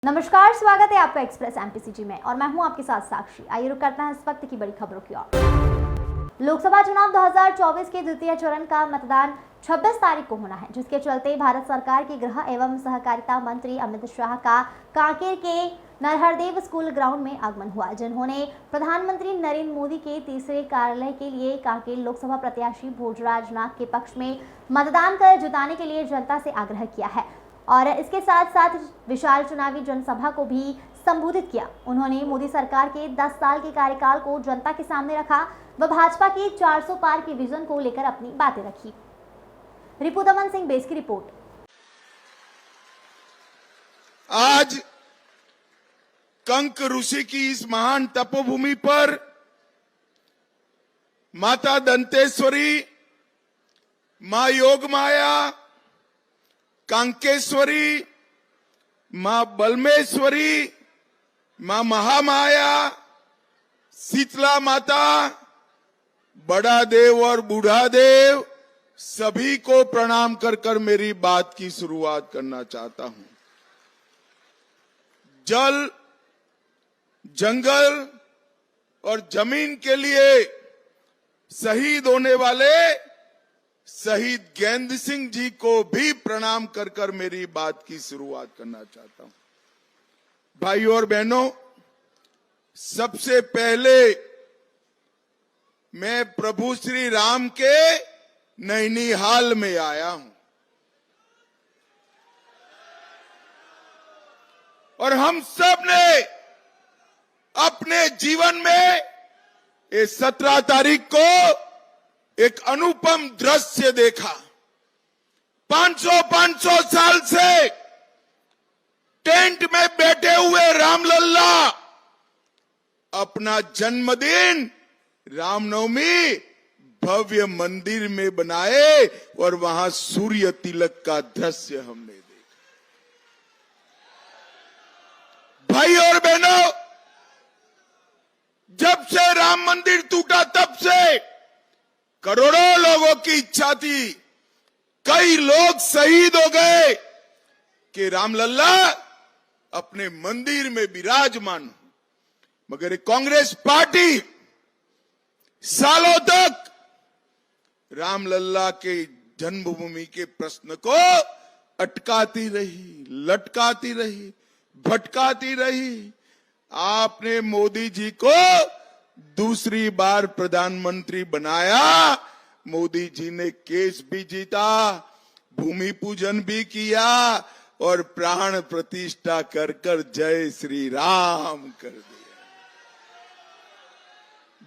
नमस्कार, स्वागत है आपका एक्सप्रेस एमपीसीजी में और मैं हूं आपके साथ साक्षी। आइए रुक करते हैं इस वक्त की बड़ी खबरों की ओर। लोकसभा चुनाव 2024 के द्वितीय चरण का मतदान 26 तारीख को होना है, जिसके चलते भारत सरकार के गृह एवं सहकारिता मंत्री अमित शाह का कांकेर के नरहरदेव स्कूल ग्राउंड में आगमन हुआ, जिन्होंने प्रधानमंत्री नरेंद्र मोदी के तीसरे कार्यालय के लिए कांकेर लोकसभा प्रत्याशी भोजराज नाग के पक्ष में मतदान कर जिताने के लिए जनता से आग्रह किया है और इसके साथ साथ विशाल चुनावी जनसभा को भी संबोधित किया। उन्होंने मोदी सरकार के 10 साल के कार्यकाल को जनता के सामने रखा व भाजपा की 400 पार की विजन को लेकर अपनी बातें रखी। रिपुदमन सिंह बेस की रिपोर्ट। आज कंक ऋषि की इस महान तपोभूमि पर माता दंतेश्वरी, मां योगमाया, कांकेश्वरी, मां बलमेश्वरी, मां महामाया, शीतला माता, बड़ा देव और बूढ़ा देव सभी को प्रणाम कर कर मेरी बात की शुरुआत करना चाहता हूं। जल, जंगल और जमीन के लिए शहीद होने वाले शहीद गेंद सिंह जी को भी प्रणाम कर कर मेरी बात की शुरुआत करना चाहता हूं। भाइयों और बहनों, सबसे पहले मैं प्रभु श्री राम के नैनीहाल में आया हूं और हम सब ने अपने जीवन में इस 17 तारीख को एक अनुपम दृश्य देखा। 500 साल से टेंट में बैठे हुए रामलल्ला अपना जन्मदिन रामनवमी भव्य मंदिर में बनाए और वहां सूर्य तिलक का दृश्य हमने देखा। भाई और बहनों, जब से राम मंदिर टूटा तब से करोड़ों लोगों की इच्छा थी, कई लोग शहीद हो गए कि रामलल्ला अपने मंदिर में विराजमान हो, मगर कांग्रेस पार्टी सालों तक रामलल्ला के जन्मभूमि के प्रश्न को अटकाती रही, लटकाती रही, भटकाती रही। आपने मोदी जी को दूसरी बार प्रधानमंत्री बनाया। मोदी जी ने केस भी जीता, भूमि पूजन भी किया और प्राण प्रतिष्ठा कर कर जय श्री राम कर दिया।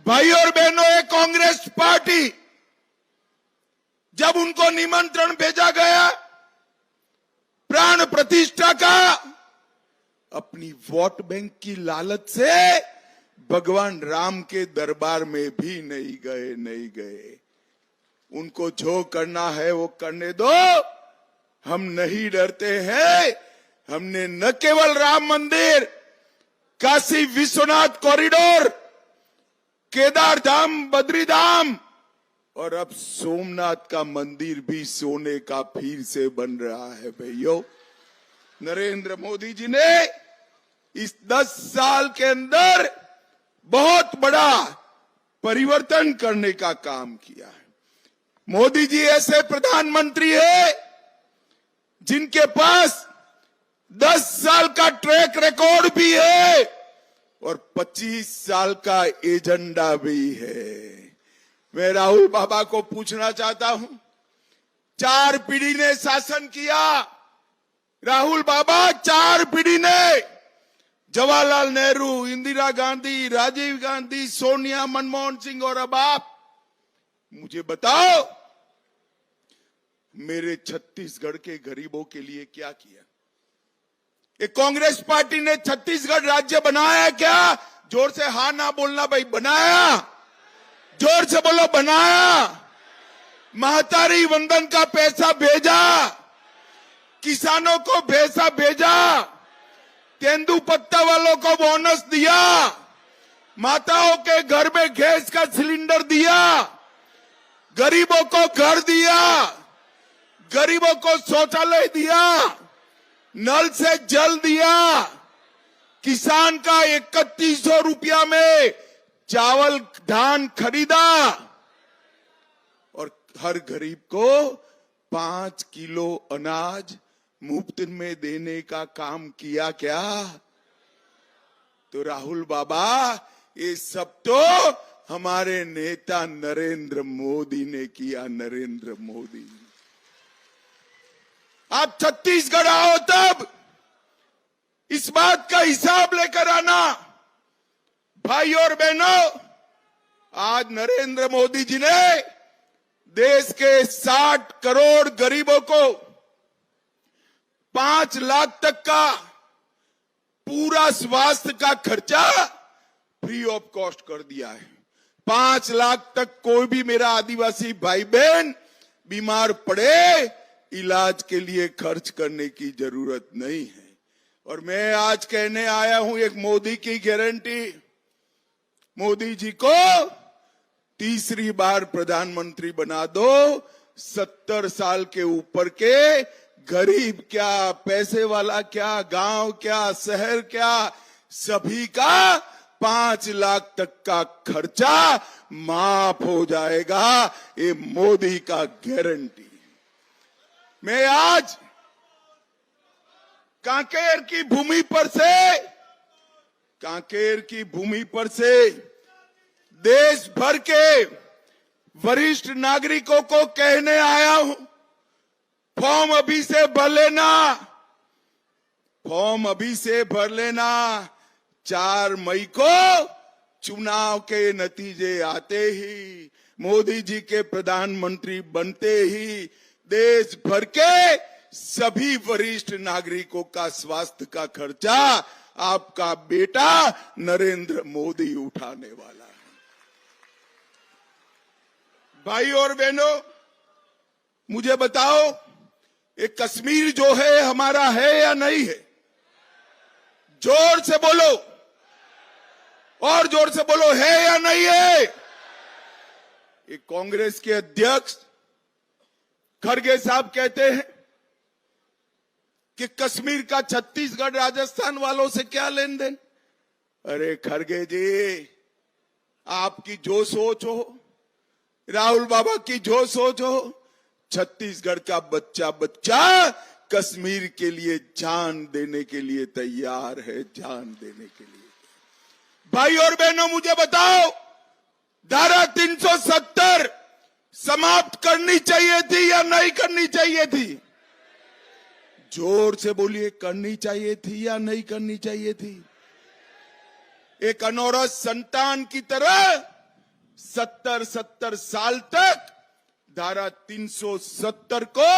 भाई और बहनों, ये कांग्रेस पार्टी जब उनको निमंत्रण भेजा गया प्राण प्रतिष्ठा का, अपनी वोट बैंक की लालच से भगवान राम के दरबार में भी नहीं गए। उनको जो करना है वो करने दो, हम नहीं डरते हैं। हमने न केवल राम मंदिर, काशी विश्वनाथ कॉरिडोर, केदार धाम, बद्री धाम और अब सोमनाथ का मंदिर भी सोने का फिर से बन रहा है। भैया, नरेंद्र मोदी जी ने इस 10 साल के अंदर बहुत बड़ा परिवर्तन करने का काम किया है। मोदी जी ऐसे प्रधानमंत्री है जिनके पास 10 साल का ट्रैक रिकॉर्ड भी है और 25 साल का एजेंडा भी है। मैं राहुल बाबा को पूछना चाहता हूं, 4 पीढ़ी ने शासन किया। राहुल बाबा, 4 पीढ़ी ने, जवाहरलाल नेहरू, इंदिरा गांधी, राजीव गांधी, सोनिया, मनमोहन सिंह और अब आप, मुझे बताओ मेरे छत्तीसगढ़ के गरीबों के लिए क्या किया? ये कांग्रेस पार्टी ने छत्तीसगढ़ राज्य बनाया क्या? जोर से हाँ ना बोलना भाई, बनाया? जोर से बोलो, बनाया। महतारी वंदन का पैसा भेजा, किसानों को पैसा भेजा, तेंदुपत्ता वालों को बोनस दिया, माताओं के घर में गैस का सिलेंडर दिया, गरीबों को घर दिया, गरीबों को शौचालय दिया, नल से जल दिया, किसान का 3100 रुपया में चावल धान खरीदा और हर गरीब को 5 किलो अनाज मुफ्त में देने का काम किया क्या? तो राहुल बाबा, ये सब तो हमारे नेता नरेंद्र मोदी ने किया। नरेंद्र मोदी, आप छत्तीसगढ़ आओ तब इस बात का हिसाब लेकर आना। भाई और बहनों, आज नरेंद्र मोदी जी ने देश के 60 करोड़ गरीबों को 5 लाख तक का पूरा स्वास्थ्य का खर्चा फ्री ऑफ कॉस्ट कर दिया है। 5 लाख तक कोई भी मेरा आदिवासी भाई बहन बीमार पड़े, इलाज के लिए खर्च करने की जरूरत नहीं है। और मैं आज कहने आया हूं एक मोदी की गारंटी। मोदी जी को तीसरी बार प्रधानमंत्री बना दो। 70 साल के ऊपर के गरीब क्या, पैसे वाला क्या, गांव क्या, शहर क्या, सभी का 5 लाख तक का खर्चा माफ हो जाएगा। ये मोदी का गारंटी। मैं आज कांकेर की भूमि पर से देश भर के वरिष्ठ नागरिकों को कहने आया हूं, फॉर्म अभी से भर लेना। 4 मई को चुनाव के नतीजे आते ही, मोदी जी के प्रधानमंत्री बनते ही देश भर के सभी वरिष्ठ नागरिकों का स्वास्थ्य का खर्चा आपका बेटा नरेंद्र मोदी उठाने वाला है। भाई और बहनों, मुझे बताओ, ये कश्मीर जो है हमारा है या नहीं है? जोर से बोलो, और जोर से बोलो, है या नहीं है? ये कांग्रेस के अध्यक्ष खड़गे साहब कहते हैं कि कश्मीर का छत्तीसगढ़ राजस्थान वालों से क्या लेन देन। अरे खड़गे जी, आपकी जो सोच हो, राहुल बाबा की जो सोच हो, छत्तीसगढ़ का बच्चा कश्मीर के लिए जान देने के लिए तैयार है, जान देने के लिए। भाई और बहनों, मुझे बताओ, धारा 370 समाप्त करनी चाहिए थी या नहीं करनी चाहिए थी? जोर से बोलिए, करनी चाहिए थी या नहीं करनी चाहिए थी? एक अनौरत संतान की तरह 70 साल तक धारा 370 को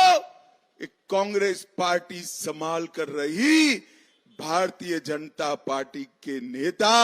एक कांग्रेस पार्टी संभाल कर रही। भारतीय जनता पार्टी के नेता